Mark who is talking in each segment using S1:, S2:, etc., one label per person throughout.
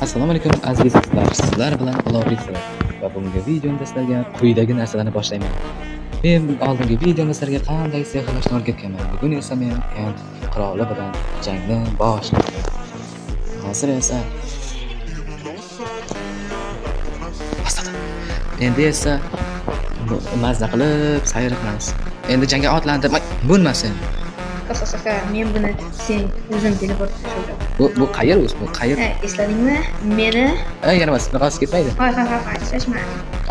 S1: Assalomu alaykum aziz do'stlar. Sizlar bilan Ulug'bek va bugungi videomda sizlarga quyidagi narsalarni boshlayman. Men oldingi videomda sizlarga qanday sehrlashni o'rgatganman. Bugun esa men Ent qiroli bilan jangni boshlayman. Hozir esa endi esa mazza qilib sayr qilamiz. Endi jangga otlandim. Bo'lmasin.
S2: Men buni sen o'zim teleport qildim.
S1: Bu qayer o'zi? Bu qayer?
S2: Esladingmi? Meni
S1: Yana emas, bunaqasi ketmaydi.
S2: ha, eslashma.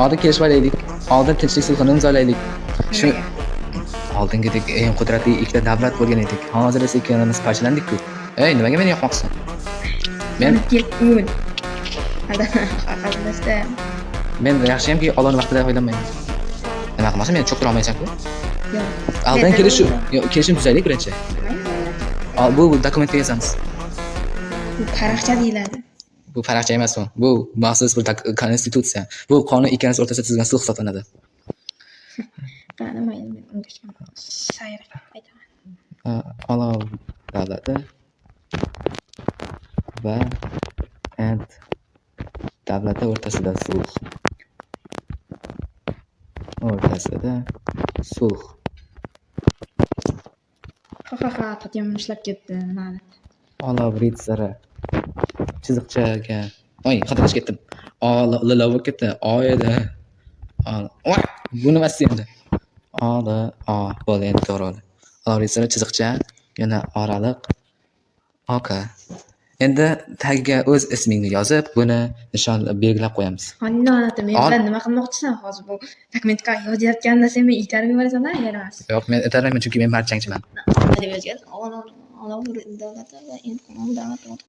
S1: Oldin kelishib olaylik. Oldin tinchlik sulhini imzolaylik. Shu oldingidek eng qudratli ikkita davlat bo'lgan edik. Hozir esa ikkalamiz parchalandik-ku. Nimaga meni yoqmoqsan? Men
S2: o'l. Albatta.
S1: Men yaxshiyamki olon vaqtida o'ylamayman. Nima qilmasam meni cho'ktira olmaysan-ku?
S2: Yo'q.
S1: Oldin kelishim tuzaylik birinchi. Bu dokumentga yozamiz.
S2: Bu tarixcha deyiladi.
S1: Bu faraqcha emas bu. Bu maxsus bir konstitutsiya. Bu qonun ikkalasi o'rtasida tuzilgan sulh hisoblanadi.
S2: Mayli, men unga sayr aytaman.
S1: Olov davlati va Ent davlati o'rtasida sulh. Tatyam
S2: ishlab ketdi. Ma'lum.
S1: Olov ritsari chiziqchaga xatolash ketdim. Lila bo'lib ketdi. Oyda. Bu nimasi endi? Bo'ldi endi to'g'ri bo'ldi. Olov ritsari chiziqcha, yana oraliq. Okay. Endi tagiga o'z ismingni yozib, buni nishonlab belgilab qo'yamiz.
S2: Xonada men bilan nima qilmoqchisan hozir bu dokumentga yozayotganda sen meni itarib yuborasan-a, yaramas.
S1: Yo'q, men itarmayman chunki men barchangchiman.
S2: Deb yozgan. Davlati va